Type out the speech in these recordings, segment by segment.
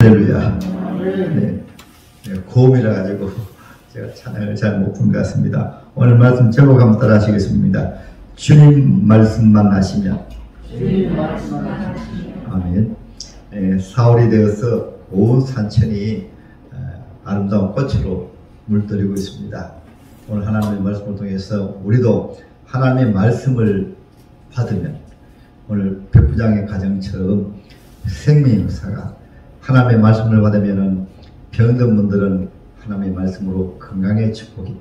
할렐루야. 네. 고음이라 가지고 제가 찬양을 잘 못 부른 것 같습니다. 오늘 말씀 제목 한번 따라 하시겠습니다. 주님 말씀만 하시면. 아멘. 사월이 되어서 온 산천이 아름다운 꽃으로 물들이고 있습니다. 오늘 하나님의 말씀을 통해서 우리도 하나님의 말씀을 받으면 오늘 백부장의 가정처럼 생명의 역사가, 하나님의 말씀을 받으면 병든 분들은 하나님의 말씀으로 건강의 축복이,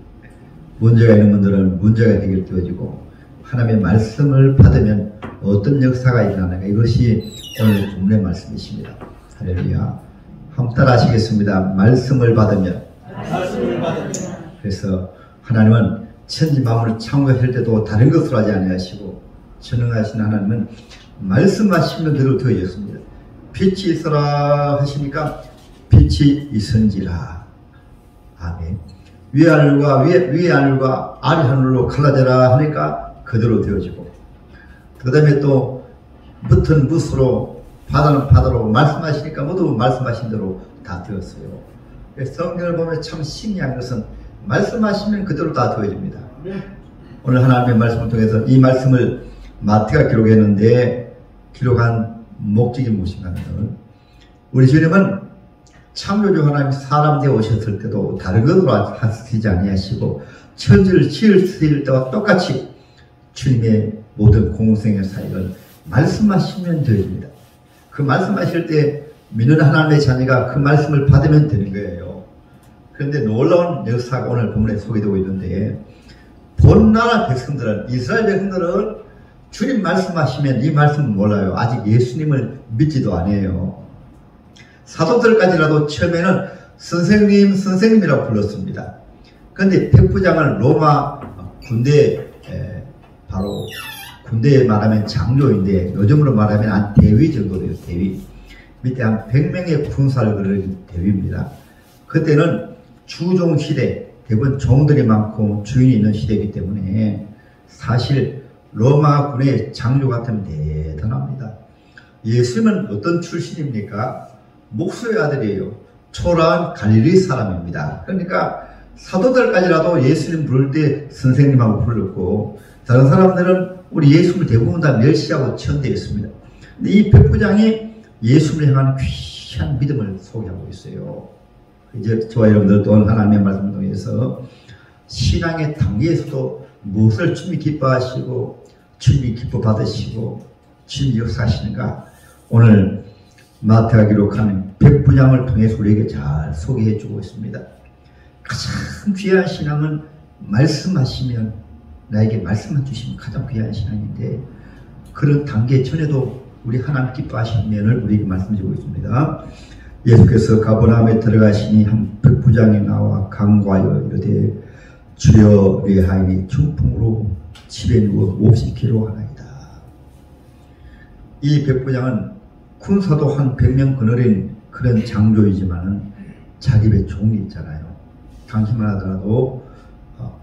문제가 있는 분들은 문제가 해결되어지고, 하나님의 말씀을 받으면 어떤 역사가 일어나는가, 이것이 오늘 본문의 말씀이십니다. 할렐루야. 한번 따라 하시겠습니다. 말씀을 받으면. 그래서 하나님은 천지 만물을 창조하실 때도 다른 것으로 하지 아니하시고, 전능하신 하나님은 말씀하시면 그대로 되어졌습니다. 빛이 있어라 하시니까 빛이 있은지라. 아멘. 위하늘과 아래하늘로 갈라져라 하니까 그대로 되어지고, 그 다음에 또 묻은 묻으로 바다는 바다로 말씀하시니까 모두 말씀하신 대로 다 되었어요. 성경을 보면 참 신기한 것은 말씀하시면 그대로 다 되어집니다. 오늘 하나님의 말씀을 통해서 이 말씀을 마태가 기록했는데, 기록한 목적이 무엇인가 하면, 우리 주님은 창조주 하나님이 사람 되어 오셨을 때도 다른 것으로 하시지 아니하시고 천지를 지을 때와 똑같이 주님의 모든 공생의 사역을 말씀하시면 되어집니다. 그 말씀하실 때 믿는 하나님의 자녀가 그 말씀을 받으면 되는 거예요. 그런데 놀라운 역사가 오늘 본문에 소개되고 있는데, 본나라 백성들은, 이스라엘 백성들은 주님 말씀하시면 이 말씀은 몰라요. 아직 예수님을 믿지도 않아요. 사도들까지라도 처음에는 선생님이라고 불렀습니다. 그런데 백부장을 로마 군대, 바로 군대에 말하면 장교인데, 요즘으로 말하면 한 대위 정도 돼요. 대위. 밑에 한 100명의 군사를 그린 대위입니다. 그때는 주종 시대, 대부분 종들이 많고 주인이 있는 시대이기 때문에 사실 로마 군의 장교 같으면 대단합니다. 예수님은 어떤 출신입니까? 목수의 아들이에요. 초라한 갈릴리 사람입니다. 그러니까 사도들까지라도 예수님 부를 때 선생님하고 불렀고, 다른 사람들은 우리 예수님을 대부분 다 멸시하고 천대했습니다. 근데 이 백부장이 예수님을 향한 귀한 믿음을 소개하고 있어요. 이제 저와 여러분들도 오늘 하나님의 말씀을 통해서 신앙의 단계에서도 무엇을 주님이 기뻐하시고 주님이 기뻐 받으시고 주님이 역사하시는가, 오늘 마태가 기록하는 백부장을 통해서 우리에게 잘 소개해 주고 있습니다. 가장 귀한 신앙은 말씀하시면, 나에게 말씀만 주시면 가장 귀한 신앙인데, 그런 단계 전에도 우리 하나님 기뻐하시는 면을 우리에게 말씀해주고 있습니다. 예수께서 가버나움에 들어가시니 한 백부장이 나와 간구하여 이르되, 주여 내 하인이 중풍으로 집에 누워 몹시 괴로워하나이다. 이 백부장은 군사도 한 100명 거느린 그런 장교이지만은 자기 집에 종이 있잖아요. 당시만 하더라도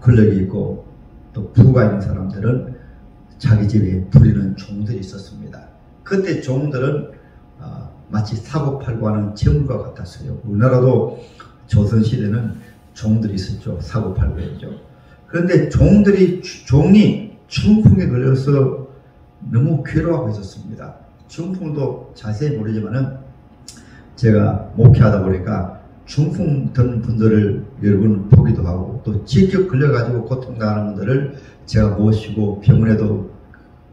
권력이 있고 또 부가 있는 사람들은 자기 집에 부리는 종들이 있었습니다. 그때 종들은 마치 사고팔고 하는 재물과 같았어요. 우리나라도 조선시대는 종들이 있었죠. 사고팔고 했죠. 그런데 종이 중풍에 걸려서 너무 괴로워하고 있었습니다. 중풍도 자세히 모르지만은 제가 목회하다 보니까 중풍 든 분들을 여러분 보기도 하고, 또 직접 걸려가지고 고통당하는 분들을 제가 모시고 병원에도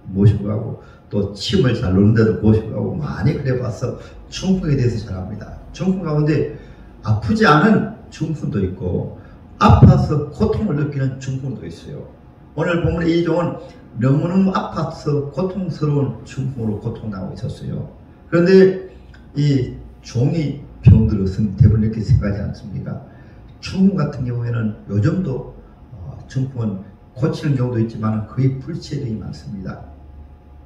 모시고 가고, 또 침을 잘 놓는 데도 모시고 가고 많이 그래봐서 중풍에 대해서 잘 압니다. 중풍 가운데 아프지 않은 중풍도 있고 아파서 고통을 느끼는 중풍도 있어요. 오늘 본문의 이 종은 너무너무 아파서 고통스러운 중풍으로 고통당하고 있었어요. 그런데 이 종이 병들었으면 대부분 이렇게 생각하지 않습니까? 중풍 같은 경우에는 요즘도 중풍은 고치는 경우도 있지만 거의 불치율이 많습니다.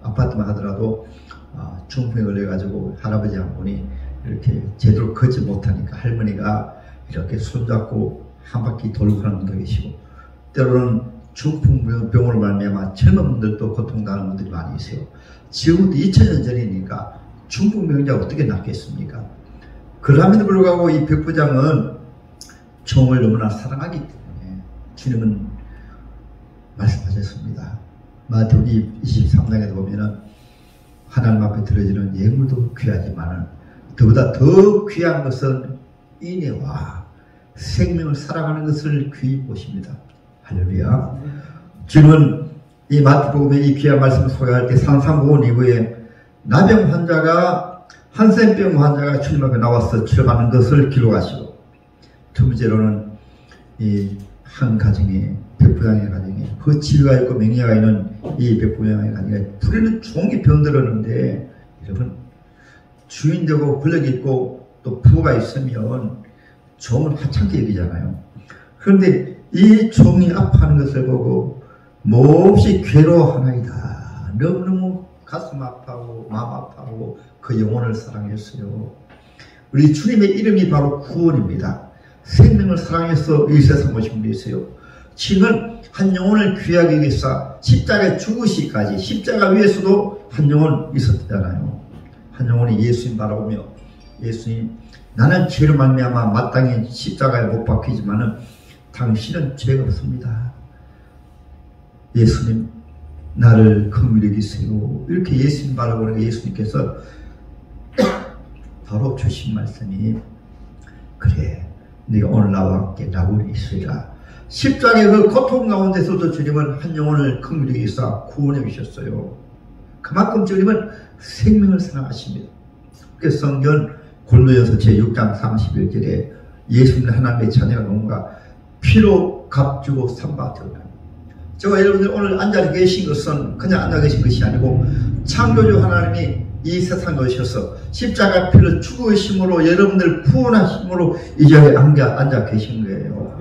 아파트만 하더라도 중풍에 걸려가지고 할아버지 한 분이 이렇게 제대로 걷지 못하니까 할머니가 이렇게 손잡고 한 바퀴 돌고 하는 분도 계시고, 때로는 중풍병으로 말미암아 젊은 분들도 고통당하는 분들이 많이 있어요. 지금부터 2000년 전이니까 중풍병자 어떻게 낫겠습니까? 그럼에도 불구하고 이 백부장은 종을 너무나 사랑하기 때문에 주님은 말씀하셨습니다. 마태복음 23장에도 보면은 하나님 앞에 드려지는 예물도 귀하지만은 그보다 더 귀한 것은 인애와 생명을 사랑하는 것을 귀히 보십니다. 할렐루야. 주님은 이 마태복음의 이 귀한 말씀을 소개할 때 산상보온 이후에 나병 환자가 한센병 환자가 주님 앞에 나와서 치료받는 것을 기록하시고, 두 번째로는 이 한 가정에 백부장의 가정에 그 치유가 있고 맹약가 있는 이 백부장의 가정에 불의는 종이 병들었는데, 여러분 주인 되고 권력 있고 또 부가 있으면 종은 하찮게 여기잖아요. 그런데 이 종이 아파하는 것을 보고 몹시 괴로워하나이다. 너무너무 가슴 아파하고 마음 아파하고 그 영혼을 사랑했어요. 우리 주님의 이름이 바로 구원입니다. 생명을 사랑해서 이 세상 오신 분이 있어요. 주님은 한 영혼을 귀하게 여기사 십자가에 죽으시기까지 십자가 위에서도 한 영혼 있었잖아요. 한 영혼이 예수님 바라보며, 예수님, 나는 죄로 말미암아 마땅히 십자가에 못 박히지만은 당신은 죄가 없습니다. 예수님, 나를 긍휼히 여기세요. 이렇게 예수님 바라보는 예수님께서 바로 주신 말씀이, 그래, 네가 오늘 나와 함께 나군이 있으리라. 십자가의 그 고통 가운데서도 주님은 한 영혼을 긍휼히 여기사 구원해 주셨어요. 그만큼 주님은 생명을 사랑하십니다. 그래서 성경 골로새서 제6장 31절에 예수님은 하나님의 자녀가 누군가 피로 값주고 삼바되었다. 저와 여러분들 오늘 앉아 계신 것은 그냥 앉아 계신 것이 아니고 창조주 하나님이 이 세상에 오셔서 십자가 피를 죽으심으로 여러분들 구원하심으로 이 자리에 앉아 계신 거예요.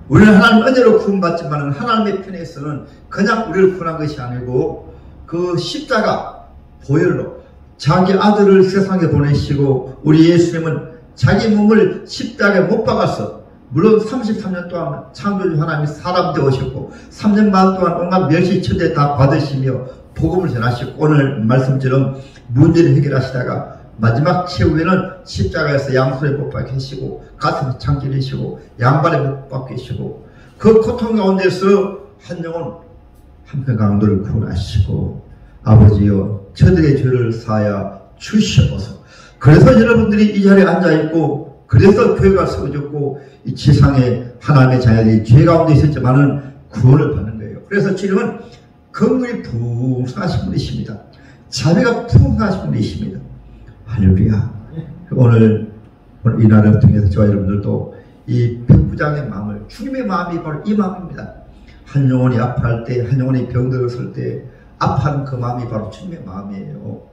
우리는 하나님 은혜로 구원받지만 하나님의 편에서는 그냥 우리를 구원한 것이 아니고 그 십자가 보혈로 자기 아들을 세상에 보내시고, 우리 예수님은 자기 몸을 십자가에 못 박아서, 물론 33년 동안 창조주 하나님이 사람 되오셨고 3년 반 동안 온갖 멸시천대 다 받으시며 복음을 전하시고 오늘 말씀처럼 문제를 해결하시다가 마지막 최후에는 십자가에서 양손에 못 박히시고 가슴에 창질하시고 양발에 못 박히시고 그 고통 가운데서 한 영혼 한편 강도를 구원하시고, 아버지여 저들의 죄를 사하여 주시옵소서. 그래서 여러분들이 이 자리에 앉아있고, 그래서 교회가 세워졌고, 이 지상에 하나님의 자녀들이 죄 가운데 있었지만은 구원을 받는 거예요. 그래서 주님은 긍휼이 풍성하신 분이십니다. 자비가 풍성하신 분이십니다. 할렐루야. 오늘 이 날을 통해서 저와 여러분들도 이 백부장의 마음을, 주님의 마음이 바로 이 마음입니다. 한 영혼이 아파할 때, 한 영혼이 병들었을 때 아파하는 그 마음이 바로 주님의 마음이에요.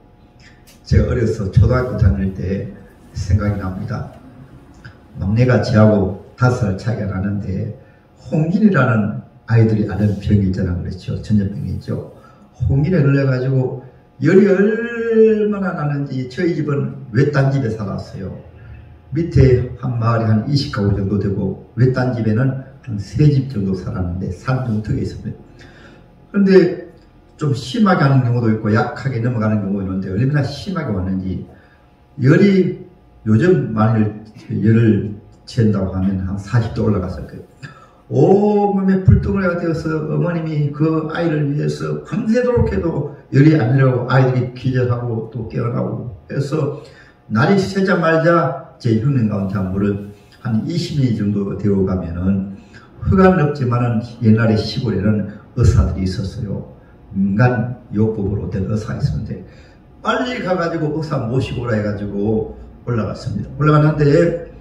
제가 어려서 초등학교 다닐 때 생각이 납니다. 막내가 저하고 5살 차이가 나는데 홍진이라는 아이들이 앓는 병이 있잖아 그랬죠. 전염병이죠. 홍진에 걸려가지고 열이 얼마나 나는지 저희 집은 외딴 집에 살았어요. 밑에 한 마을이 한 20가구 정도 되고 외딴 집에는 한 3집 정도 살았는데 산중턱에 있습니다. 그런데 좀 심하게 하는 경우도 있고 약하게 넘어가는 경우도 있는데 얼마나 심하게 왔는지, 열이 요즘 만일 열을 잰다고 하면 한 40도 올라갔을 거예요. 온몸에 불덩어리가 되어서 어머님이 그 아이를 위해서 밤새도록 해도 열이 안 내려가고 아이들이 기절하고 또 깨어나고 해서 날이 새자마자 제 흉내 가운데 물을 한 20년 정도 되어 가면은 흑암은 없지만은 옛날에 시골에는 의사들이 있었어요. 인간 요법으로 된 의사가 있었는데 빨리 가가지고 의사 모시고 오라 해가지고 올라갔습니다. 올라갔는데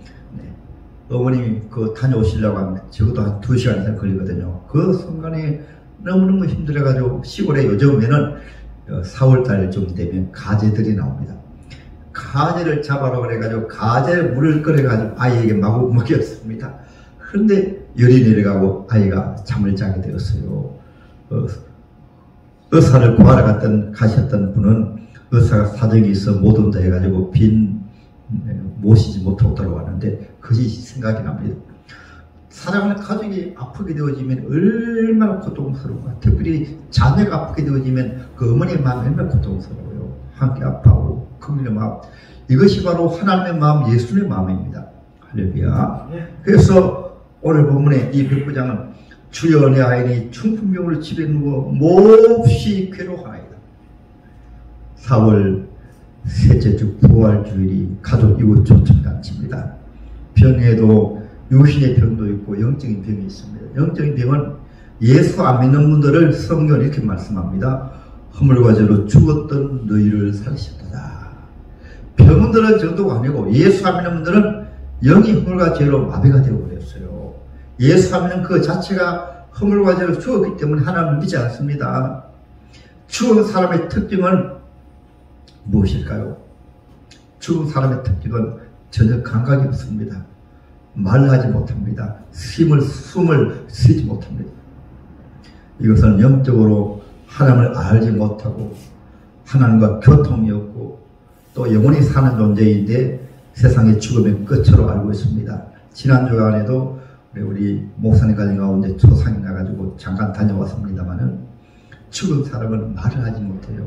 어머님이 그 다녀오시려고 하면 적어도 한 2시간 이상 걸리거든요. 그 순간에 너무너무 힘들어가지고 시골에 요즘에는 4월달 되면 가재들이 나옵니다. 가재를 잡아라 그래가지고 가재 물을 끓여가지고 아이에게 마구 먹였습니다. 그런데 열이 내려가고 아이가 잠을 자게 되었어요. 의사를 구하러 가셨던 분은 의사가 사정이 있어 못 온다 해가지고 모시지 못하고 돌아왔는데 그것이 생각이 납니다. 사랑하는 가족이 아프게 되어지면 얼마나 고통스러운가. 특별히 자녀가 아프게 되어지면 그 어머니의 마음이 얼마나 고통스러워요. 함께 아파하고 긍휼의 마음, 이것이 바로 하나님의 마음, 예수님의 마음입니다. 할렐루야. 그래서 오늘 본문의 이 백부장은 주여 내 아인이 중풍병으로 집에 누워 몹시 괴로워하나이다. 4월 셋째 주 부활주일이 가족 이웃 초청잔치입니다. 병에도 육신의 병도 있고 영적인 병이 있습니다. 영적인 병은 예수 안 믿는 분들을 성경은 이렇게 말씀합니다. 허물과 죄로 죽었던 너희를 살리셨다. 병들은 정도가 아니고 예수 안 믿는 분들은 영이 허물과 죄로 마비가 되어버렸어요. 예수 안 믿는 그 자체가 허물과 죄로 죽었기 때문에 하나님을 믿지 않습니다. 죽은 사람의 특징은 무엇일까요? 죽은 사람의 특징은 전혀 감각이 없습니다. 말하지 못합니다. 숨을 쉬지 못합니다. 이것은 영적으로 하나님을 알지 못하고 하나님과 교통이 없고 또 영원히 사는 존재인데 세상의 죽음의 끝으로 알고 있습니다. 지난 주간에도 우리 목사님 가정 가운데 초상이 나가지고 잠깐 다녀왔습니다만은 죽은 사람은 말을 하지 못해요.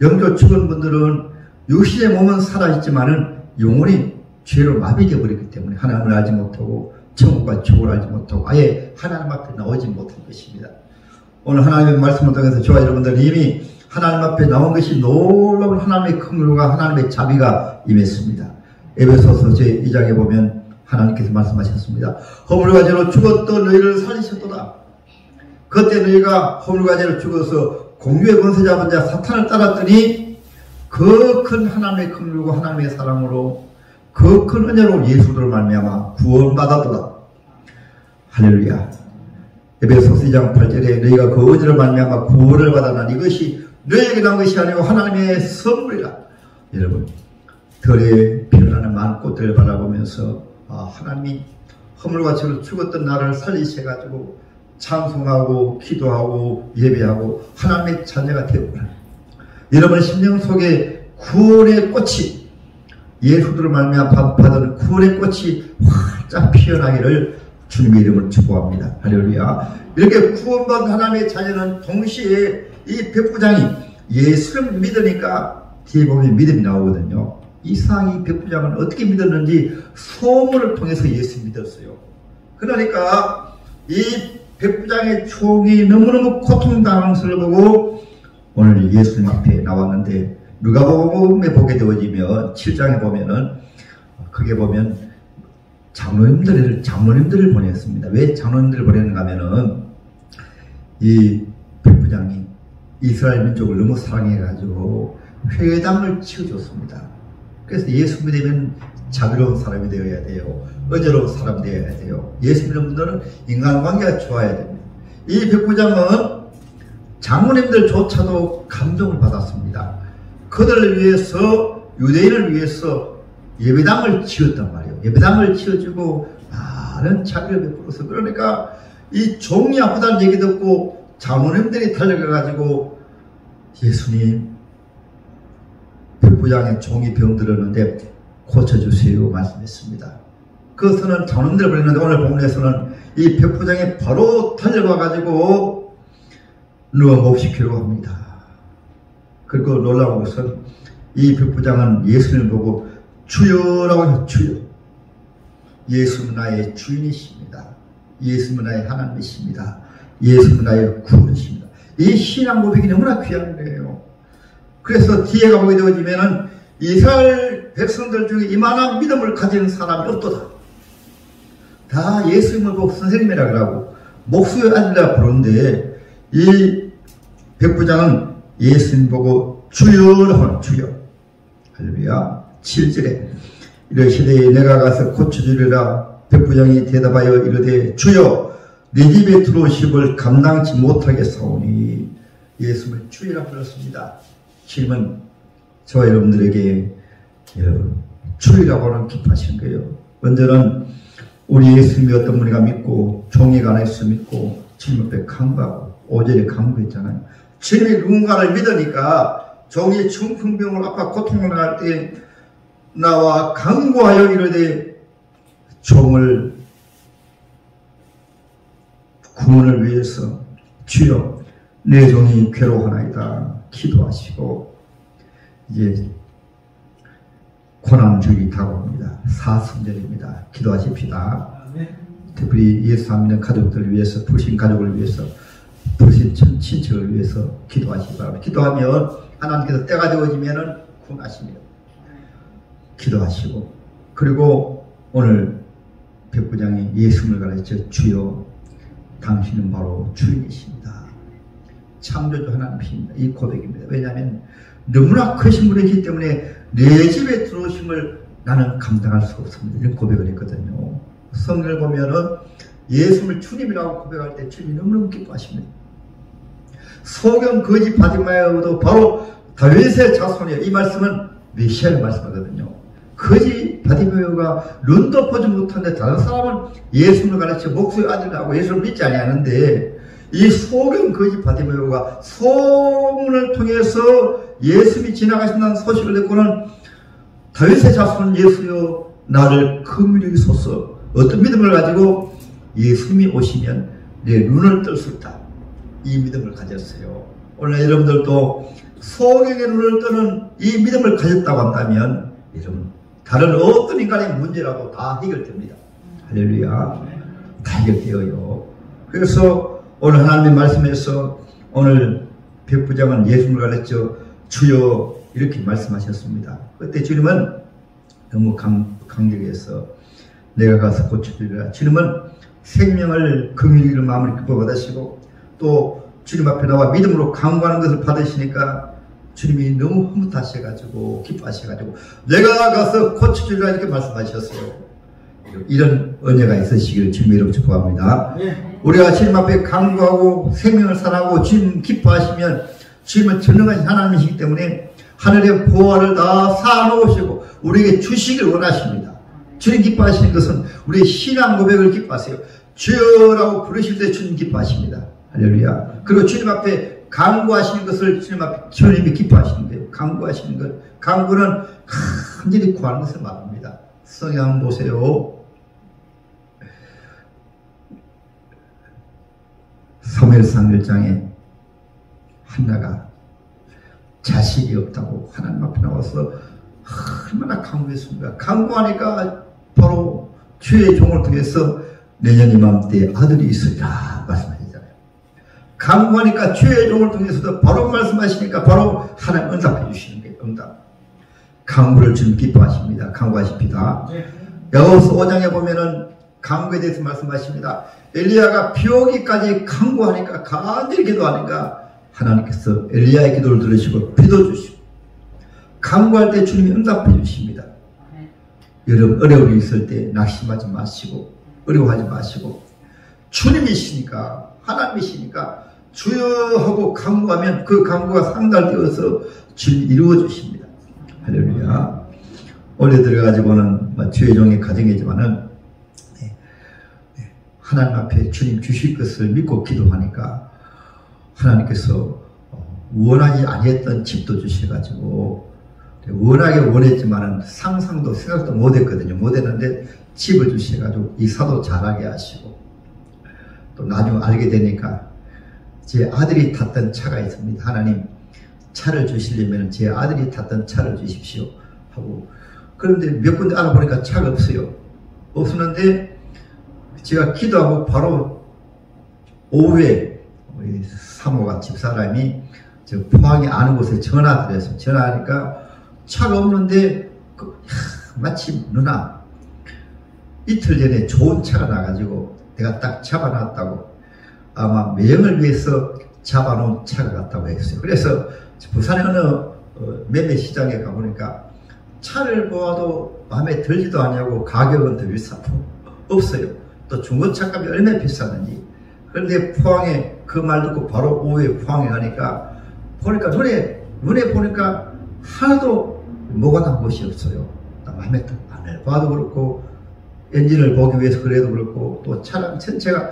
영적 죽은 분들은 육신의 몸은 살아있지만은 영혼이 죄로 마비되어 버렸기 때문에 하나님을 알지 못하고 천국과 지옥을 알지 못하고 아예 하나님 앞에 나오지 못한 것입니다. 오늘 하나님의 말씀을 통해서 저와 여러분들 이미 하나님 앞에 나온 것이 놀라운 하나님의 긍휼과 하나님의 자비가 임했습니다. 에베소서 제2장에 보면 하나님께서 말씀하셨습니다. 허물과 죄로 죽었던 너희를 살리셨도다. 그때 너희가 허물과 죄로 죽어서 공주의 권세 잡은 자 사탄을 따랐더니 그 큰 하나님의 긍휼과 하나님의 사랑으로 그 큰 은혜로 예수를 말미암아 구원받았도다. 할렐루야. 에베소서 2장 8절에 너희가 그 은혜를 말미암아 구원을 받았나니 이것이 너희에게 난 것이 아니고 하나님의 선물이라. 여러분 들에 피어나는 많은 꽃들을 바라보면서 하나님이 허물과 죄로 죽었던 나를 살리셔가지고 찬송하고 기도하고 예배하고 하나님의 자녀가 되었구나. 여러분 심령 속에 구원의 꽃이 예수를 말미암아 받은 구원의 꽃이 활짝 피어나기를 주님의 이름을 축복합니다. 할렐루야. 이렇게 구원받은 하나님의 자녀는 동시에 이 백부장이 예수를 믿으니까 뒤에 보면 믿음이 나오거든요. 이상이 백부장은 어떻게 믿었는지 소문을 통해서 예수 믿었어요. 그러니까 이 백부장의 총이 너무너무 고통당스러워 오늘 예수님 앞에 나왔는데 누가복음에 보게 되어지면 7장에 보면은 그게 보면 장로님들을 보냈습니다. 왜 장로님들을 보냈는가 하면은 이 백부장이 이스라엘 민족을 너무 사랑해가지고 회당을 치워줬습니다. 그래서 예수 믿으면 자비로운 사람이 되어야 돼요. 은혜로운 사람이 되어야 돼요. 예수 믿는 분들은 인간관계가 좋아야 됩니다. 이 백부장은 장로님들조차도 감동을 받았습니다. 그들을 위해서 유대인을 위해서 예배당을 지었단 말이에요. 예배당을 지어주고 많은 자비를 베풀어서 그러니까 이 종이 아프다는 얘기 듣고 장로님들이 달려가가지고 예수님 백부장의 종이 병들었는데 고쳐주세요 말씀했습니다. 그것은 장로님들 보냈는데 오늘 본문에서는 이 백부장이 바로 달려가가지고 누워 몹시 괴로워합니다. 그리고 놀라운 것은 이 백부장은 예수님을 보고 주여라고 해요. 주여. 예수는 나의 주인이십니다. 예수는 나의 하나님이십니다. 예수는 나의 구원이십니다. 이 신앙 고백이 너무나 귀한 거예요. 그래서 뒤에 가보게 되어지면은 이스라엘 백성들 중에 이만한 믿음을 가진 사람이 없도다. 다 예수님을 보고 선생님이라 그러고 목수의 아들이라 부르는데 이 백부장은 예수님 보고 주여라고 하는 주여. 할렐루야. 7절에 이르시되 내가 가서 고쳐주리라. 백부장이 대답하여 이르되 주여 내 집에 들어오심을 감당치 못하겠사오니 예수님을 주여라 불렀습니다. 주님은 저와 여러분들에게 주여라고 하는 기뻐하시는 거예요. 먼저는 우리 예수님이 어떤 분이가 믿고 종이가 하나 있어 믿고 주님 앞에 간구하고 5절에 간구했잖아요. 주님이 누군가를 믿으니까 종이 중풍병을 아파 고통을 당할 때 나와 간구하여 이르되 종을 구원을 위해서 주여 내 종이 괴로워하나이다 기도하시고 이제 고난주일이 다가옵니다. 사순절입니다. 기도하십시다. 특별히 예수 안 믿는 가족들을 위해서, 불신 가족을 위해서, 불신 친척을 위해서 기도하시기 바랍니다. 기도하면 하나님께서 때가 되어지면은 구원하십니다. 기도하시고, 그리고 오늘 백부장이 예수님을 가르쳐 주여 당신은 바로 주인이십니다. 창조주 하나님이십니다. 이 고백입니다. 왜냐하면 너무나 크신 분이기 때문에 내 집에 들어오심을 나는 감당할 수 없습니다. 이런 고백을 했거든요. 성경을 보면은 예수님을 주님이라고 고백할 때 주님이 너무너무 기뻐하십니다. 소경 거지 바디마이어도 바로 다윗의 자손이에요. 이 말씀은 메시아의 말씀이거든요. 거지 바디마이어가 눈도 보지 못하는데 다른 사람은 예수님을 가르쳐 목수의 아들이라고 예수를 믿지 아니하는데, 이 소경 거지 바디마이어가 소문을 통해서 예수님이 지나가신다는 소식을 듣고는 다윗의 자손 예수여 나를 긍휼히 여기소서. 어떤 믿음을 가지고 예수님이 오시면 내 눈을 뜰 수 있다. 이 믿음을 가졌어요. 오늘 여러분들도 소경의 눈을 뜨는 이 믿음을 가졌다고 한다면 여러분 다른 어떤 인간의 문제라도 다 해결됩니다. 할렐루야. 다 해결되어요. 그래서 오늘 하나님의 말씀에서 오늘 백부장은 예수님을 가르쳐 주여 이렇게 말씀하셨습니다. 그때 주님은 너무 강력해서 내가 가서 고쳐주리라. 주님은 생명을 긍휼히 마음을 기뻐 받으시고 또 주님 앞에 나와 믿음으로 강구하는 것을 받으시니까 주님이 너무 흐뭇하셔가지고 기뻐하셔가지고 내가 가서 고쳐주리라 이렇게 말씀하셨어요. 이런 은혜가 있으시기를 주님의 이름으로 축복합니다. 우리가 주님 앞에 강구하고 생명을 사랑하고 주님 기뻐하시면 주님은 전능하신 하나님이시기 때문에 하늘의 보화를 다 쌓아놓으시고 우리에게 주시길 원하십니다. 주님 기뻐하시는 것은 우리의 신앙 고백을 기뻐하세요. 주여라고 부르실 때 주님 기뻐하십니다. 할렐루야. 그리고 주님 앞에 간구하시는 것을 주님이 기뻐하시는 거예요. 간구하시는 것. 간구는 간절히 구하는 것을 말합니다. 성경 한번 보세요. 사무엘상 1장에 한나가 자식이 없다고 하나님 앞에 나와서 얼마나 간구했습니까? 간구하니까 바로 주의 종을 통해서 내년 이맘때 아들이 있으리라 말씀하시잖아요. 간구하니까 주의 종을 통해서도 바로 말씀하시니까 바로 하나님 응답해 주시는 거예요. 응답. 간구를 주님 기뻐하십니다. 간구하십니다. 야고보서 5장에 보면은 간구에 대해서 말씀하십니다. 엘리야가 비 오기까지 간구하니까 간절히 기도하니까 하나님께서 엘리야의 기도를 들으시고 비도 주시고 간구할 때 주님이 응답해 주십니다. 여러분 어려움이 있을 때 낙심하지 마시고 어려워하지 마시고 주님이시니까 하나님이시니까 주여 하고 간구하면 그 간구가 상달되어서 주님이 이루어 주십니다. 할렐루야. 올해 들어가지고는 주의 종의 가정이지만은 하나님 앞에 주님 주실 것을 믿고 기도하니까 하나님께서 원하지 아니했던 집도 주셔가지고 원하게 원했지만은 상상도 생각도 못했거든요. 못했는데 집을 주셔가지고 이사도 잘하게 하시고 또 나중에 알게 되니까 제 아들이 탔던 차가 있습니다. 하나님 차를 주시려면 제 아들이 탔던 차를 주십시오 하고 그런데 몇 군데 알아보니까 차가 없어요. 없었는데 제가 기도하고 바로 오후에 우리 사모가 집사람이 저 포항에 아는 곳에 전화를 해서 전화하니까 차가 없는데 마침 누나 이틀 전에 좋은 차가 나가지고 내가 딱 잡아놨다고 아마 매형을 위해서 잡아놓은 차가 같다고 했어요. 그래서 부산에 어느 매매 시장에 가보니까 차를 보아도 마음에 들지도 않냐고 가격은 더 비싸고 없어요. 또 중고차값이 얼마나 비싸는지. 그런데 포항에 그 말 듣고 바로 오후에 포항에 가니까 보니까 눈에 보니까 하나도 뭐가 난 것이 없어요. 마음에 안 해요. 봐도 그렇고 엔진을 보기 위해서 그래도 그렇고 또 차량 전체가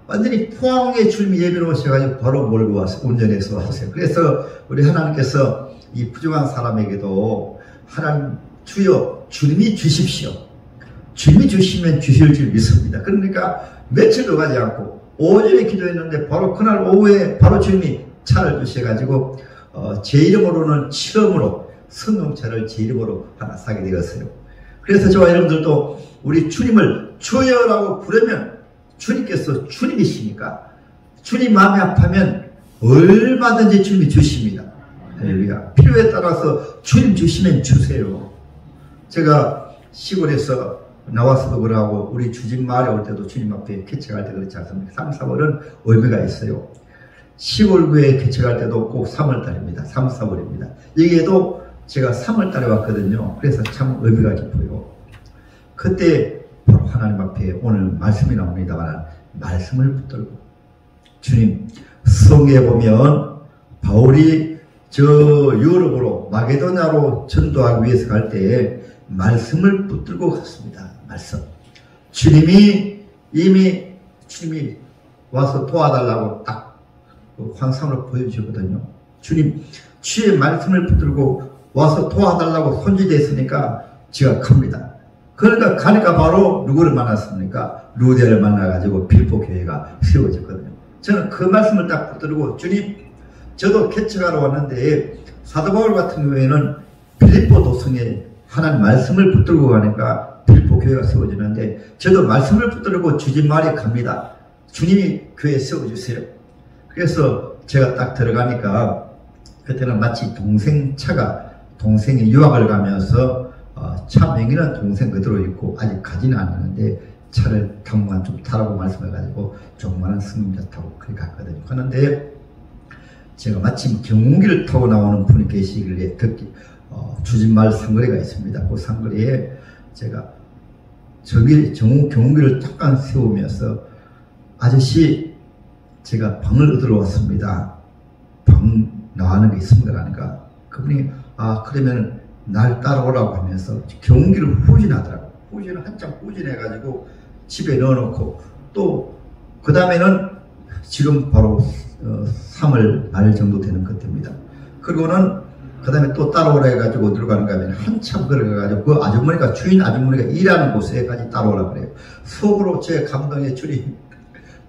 완전히 포항에 주님이 예비로 오셔가지고 바로 몰고 와서 운전해서 하세요. 그래서 우리 하나님께서 이 부족한 사람에게도 하나님 주여 주님이 주십시오. 주님이 주시면 주실 줄 믿습니다. 그러니까 며칠도 가지 않고 오전에 기도했는데 바로 그날 오후에 바로 주님이 차를 주셔가지고 제 이름으로는 처음으로 승용차를 제 이름으로 하나 사게 되었어요. 그래서 저와 여러분들도 우리 주님을 주여라고 부르면 주님께서 주님이시니까 주님 마음이 아파면 얼마든지 주님이 주십니다. 할렐루야. 필요에 따라서 주님 주시면 주세요. 제가 시골에서 나와서도 그러고 우리 주집 마을에 올 때도 주님 앞에 개척할 때 그렇지 않습니까? 3, 4월은 의미가 있어요. 시골교회 개척할 때도 꼭 3월달입니다. 3, 4월입니다. 여기에도 제가 3월달에 왔거든요. 그래서 참 의미가 깊어요. 그때 바로 하나님 앞에 오늘 말씀이 나옵니다만 말씀을 붙들고 주님, 성경에 보면 바울이 저 유럽으로 마게도냐로 전도하기 위해서 갈 때 말씀을 붙들고 갔습니다. 말씀. 주님이 와서 도와달라고 딱 환상으로 보여주거든요. 주님, 주의 말씀을 붙들고 와서 도와달라고 손질됐으니까 제가 갑니다. 그러니까 가니까 바로 누구를 만났습니까? 루데를 만나가지고 빌보 교회가 세워졌거든요. 저는 그 말씀을 딱 붙들고 주님, 저도 개척하러 왔는데 사도 바울 같은 경우에는 빌립보 도성에 하나님 말씀을 붙들고 가니까 빌립보 교회가 세워지는데 저도 말씀을 붙들고 주집 마을에 갑니다. 주님이 교회 세워주세요. 그래서 제가 딱 들어가니까 그때는 마치 동생이 유학을 가면서 차 명의는 동생 그대로 있고 아직 가지는 않았는데 차를 당분간 좀 타라고 말씀해가지고 조그마한 승용차 타고 그렇게 갔거든요. 그런데 제가 마침 경운기를 타고 나오는 분이 계시길래 주진마을 상거리가 있습니다. 그 상거리에 제가 경운기를 잠깐 세우면서 아저씨 제가 방을 얻으러 왔습니다. 방 나가는 게 있습니다. 그러니까 그분이 그러면 날 따라오라고 하면서 경운기를 후진하더라고요. 후진을 한참 후진해가지고 집에 넣어놓고 또 그 다음에는 지금 바로 3월 말 정도 되는 그때입니다. 그리고는 그 다음에 또 따라오라 해가지고 들어가는가 하면 한참 걸어가가지고 그 아주머니가 주인 아주머니가 일하는 곳에까지 따라오라 그래요. 속으로 제 감동의 주님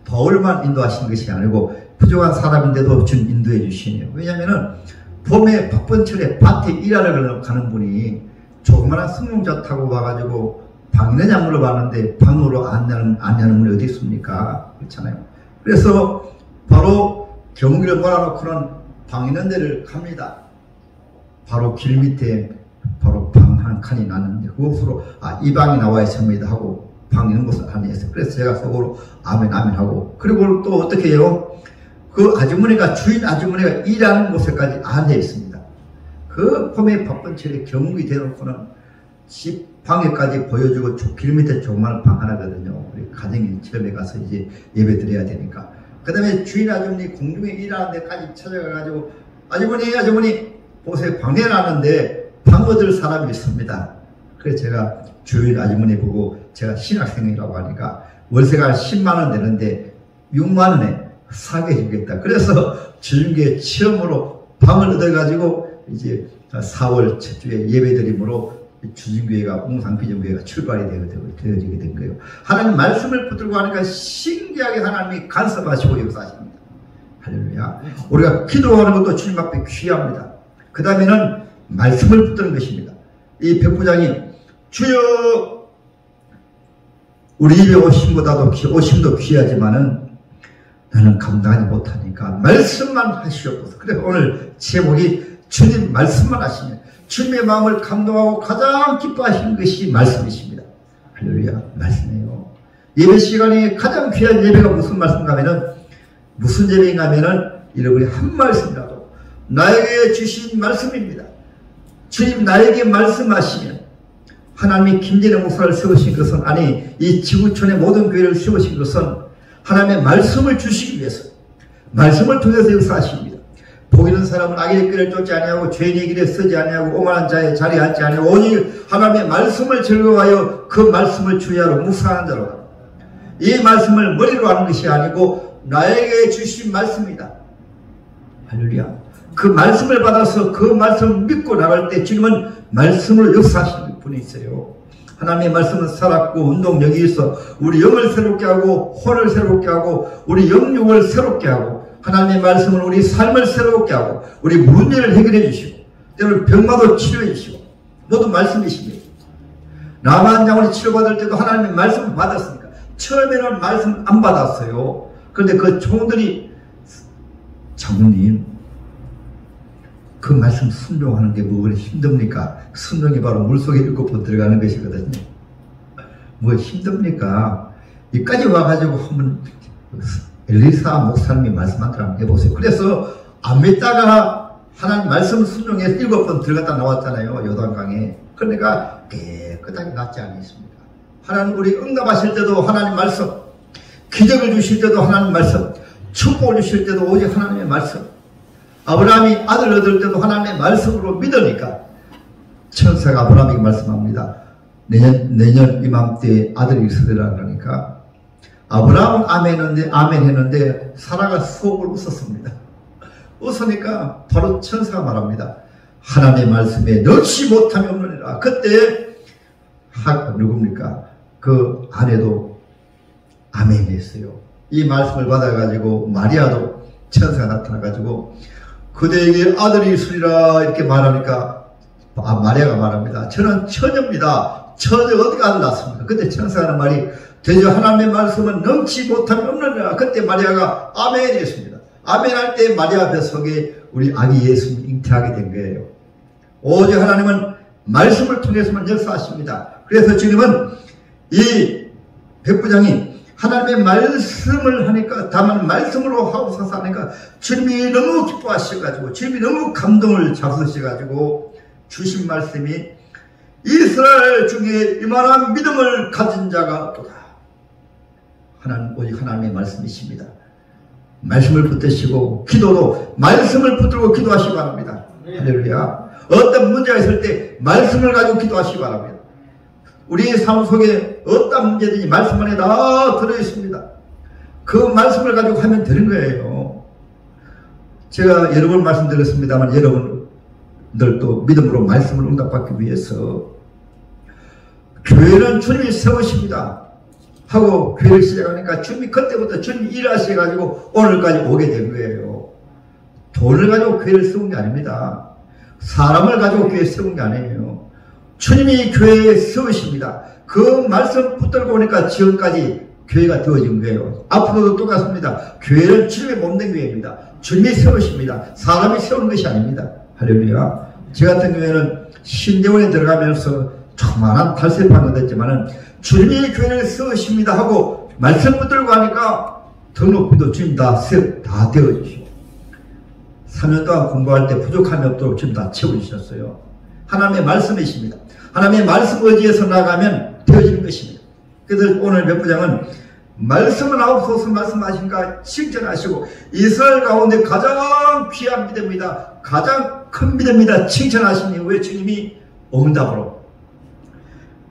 바울만 인도하신 것이 아니고 부족한 사람인데도 주님 인도해 주시네요. 왜냐면은 봄에 박번철에 밭에 일하러 가는 분이 조그마한 승용차 타고 와가지고 방 있느냐 물어봤는데 방으로 안내하는 분이 어디 있습니까? 그렇잖아요. 그래서 바로 경운기를 몰아놓고는 방 있는 데를 갑니다. 바로 길 밑에 바로 방 한 칸이 났는데 그곳으로 이 방이 나와 있습니다 하고 방 있는 곳을 안내했어요. 그래서 제가 속으로 아멘 하고 그리고 또 어떻게 해요? 그 아주머니가 주인 아주머니가 일하는 곳에까지 안내해 있습니다. 그 봄에 박번철에 경운기 대놓고는 집 방에까지 보여주고 길 밑에 조그마한 방 하나거든요. 우리 가정이 처음에 가서 이제 예배 드려야 되니까. 그 다음에 주인 아주머니 공중에 일하는 데까지 찾아가가지고 아주머니 보세요. 방 내놨는데 방 얻을 사람이 있습니다. 그래서 제가 주인 아주머니 보고 제가 신학생이라고 하니까 월세가 10만원 되는데 6만원에 사게 해주겠다. 그래서 주중교회 처음으로 방을 얻어가지고 이제 4월 첫 주에 예배드림으로 주중교회가 웅상비전교회가 출발이 되어지게 된 거예요. 하나님 말씀을 붙들고 하니까 신기하게 하나님이 간섭하시고 역사하십니다. 할렐루야. 우리가 기도하는 것도 주님 앞에 귀합니다. 그 다음에는 말씀을 붙드는 것입니다. 이 백부장이 주여 우리 집에 오심도 귀하지만은 나는 감당하지 못하니까 말씀만 하시옵소서. 그래서 오늘 제목이 주님 말씀만 하시면 주님의 마음을 감동하고 가장 기뻐하시는 것이 말씀이십니다. 할렐루야. 말씀이에요. 예배 시간이 가장 귀한 예배가 무슨 말씀인가 하면은 무슨 예배인가 하면은 여러분이 한 말씀이라도 나에게 주신 말씀입니다. 주님 나에게 말씀하시면 하나님이 김진애 목사를 세우신 것은 아니 이 지구촌의 모든 교회를 세우신 것은 하나님의 말씀을 주시기 위해서 말씀을 통해서 역사하십니다. 보이는 사람은 악의 길을 쫓지 아니하고 죄인의 길에 서지 아니하고 오만한 자의 자리에 앉지 아니하고 오직 하나님의 말씀을 즐거워하여 그 말씀을 주야로 묵상하는 자로 이 말씀을 머리로 하는 것이 아니고 나에게 주신 말씀이다. 할렐루야. 그 말씀을 받아서 그 말씀을 믿고 나갈 때 주님은 말씀으로 역사하시는 분이 있어요. 하나님의 말씀은 살았고 운동력이 있어 우리 영을 새롭게 하고 혼을 새롭게 하고 우리 영육을 새롭게 하고 하나님의 말씀은 우리 삶을 새롭게 하고 우리 문제를 해결해 주시고 때로는 병마도 치료해 주시고 모두 말씀이십니다. 나만 장군이 치료받을 때도 하나님의 말씀을 받았으니까 처음에는 말씀 안 받았어요. 그런데 그 총들이 장군님 그 말씀 순종하는 게 뭐 그리 힘듭니까? 순종이 바로 물속에 7번 들어가는 것이거든요. 뭐 힘듭니까? 여기까지 와가지고 한번 엘리사 목사님이 말씀한 대로 한번 해보세요. 그래서 안 믿다가 하나님 말씀 순종해서 7번 들어갔다 나왔잖아요. 요단강에. 그러니까 깨끗하게 낫지 않겠습니까? 하나님 우리 응답하실 때도 하나님 말씀, 기적을 주실 때도 하나님 말씀, 축복을 주실 때도 오직 하나님의 말씀, 아브라함이 아들 얻을 때도 하나님의 말씀으로 믿으니까 천사가 아브라함에게 말씀합니다. 내년 이맘때에 아들이 있으리라 그러니까 아브라함은 아멘 했는데 사라가 수억을 웃었습니다. 웃으니까 바로 천사가 말합니다. 하나님의 말씀에 넣지 못함이 없느니라. 그때 누굽니까? 그 아내도 아멘 했어요. 이 말씀을 받아가지고 마리아도 천사가 나타나가지고 그대에게 아들이 있으리라 이렇게 말하니까 마리아가 말합니다. 저는 처녀입니다. 처녀 어떻게 아들 낳습니까? 그때 천사가 하는 말이 대저 하나님의 말씀은 넘치 못함이 없느니라. 그때 마리아가 아멘 했습니다. 아멘 할 때 마리아 뱃속에 우리 아기 예수님이 잉태하게 된 거예요. 오직 하나님은 말씀을 통해서만 역사하십니다. 그래서 지금은 이 백부장이 하나님의 말씀을 하니까 다만 말씀으로 하옵소서 하니까 주님이 너무 기뻐하셔가지고 주님이 너무 감동을 잡수셔가지고 주신 말씀이 이스라엘 중에 이만한 믿음을 가진 자가 없도다. 오직 하나님의 말씀이십니다. 말씀을 붙드시고 기도도 말씀을 붙들고 기도하시기 바랍니다. 할렐루야. 어떤 문제가 있을 때 말씀을 가지고 기도하시기 바랍니다. 우리 삶 속에 어떤 문제든지 말씀 안에 다 들어있습니다. 그 말씀을 가지고 하면 되는 거예요. 제가 여러 번 말씀드렸습니다만 여러분들도 믿음으로 말씀을 응답받기 위해서 교회는 주님이 세우십니다 하고 교회를 시작하니까 주님이 그때부터 주님이 일하셔가지고 오늘까지 오게 된 거예요. 돈을 가지고 교회를 세운 게 아닙니다. 사람을 가지고 교회에 세운 게 아니에요. 주님이 교회에 세우십니다. 그 말씀 붙들고 오니까 지금까지 교회가 되어진 거예요. 앞으로도 똑같습니다. 교회는 주님의 몸된 교회입니다. 주님이 세우십니다. 사람이 세우는 것이 아닙니다. 할렐루야. 저 같은 경우에는 신대원에 들어가면서 조그만한 탈세판이 됐지만은 주님이 교회를 세우십니다 하고 말씀 붙들고 하니까 등록비도 주님 다 되어주시고 3년 동안 공부할 때 부족함이 없도록 주님 다 채워주셨어요. 하나님의 말씀이십니다. 하나님의 말씀 의지에서 나가면 되어지는 것입니다. 그래서 오늘 백부장은 말씀을 하옵소서 말씀하신가 칭찬하시고 이스라엘 가운데 가장 귀한 믿음입니다. 가장 큰 믿음입니다. 칭찬하시니 왜 주님이 응답으로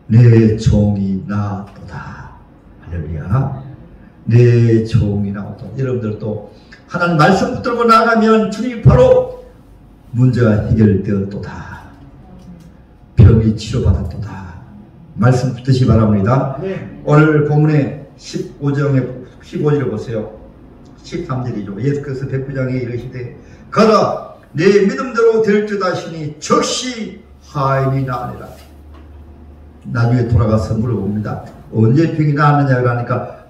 내 종이 나도다. 할렐루야. 내 종이 나도다. 여러분들도 하나님 말씀 붙들고 나가면 주님이 바로 문제가 해결되었도다. 병이 치료받았도다. 말씀 붙드시기 바랍니다. 네. 오늘 본문의 15절에 보세요. 13절이죠. 예수께서 백부장에게 이르시되 가라 내 믿음대로 될 줄 아시니 즉시 하인이 나으리라. 나중에 돌아가서 물어봅니다. 언제 병이 나았느냐 하니까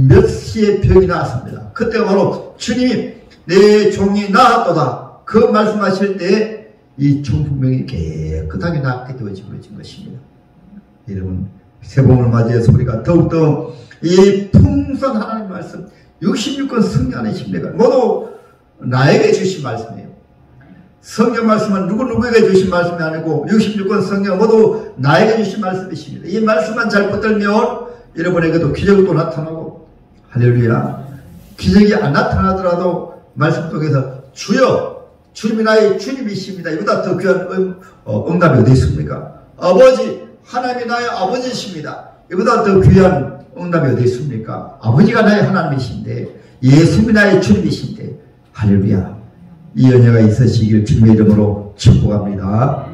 몇 시에 병이 나았습니다. 그때 바로 주님이 내 종이 나았도다. 그 말씀하실 때 이 중풍병이 깨끗하게 낫게 되어진 것입니다. 여러분 새봄을 맞이해서 우리가 더욱더 이 풍성한 하나님 말씀 66권 성경 안에 있습니다. 모두 나에게 주신 말씀이에요. 성경 말씀은 누구에게 주신 말씀이 아니고 66권 성경 모두 나에게 주신 말씀이십니다. 이 말씀만 잘 붙들면 여러분에게도 기적이 또 나타나고 할렐루야. 기적이 안 나타나더라도 말씀 속에서 주여 주님이 나의 주님이십니다. 이보다 더 귀한 응답이 어디 있습니까? 아버지 하나님이 나의 아버지이십니다. 이보다 더 귀한 응답이 어디 있습니까? 아버지가 나의 하나님이신데 예수님이 나의 주님이신데 할렐루야. 이 은혜가 있으시길 주님의 이름으로 축복합니다.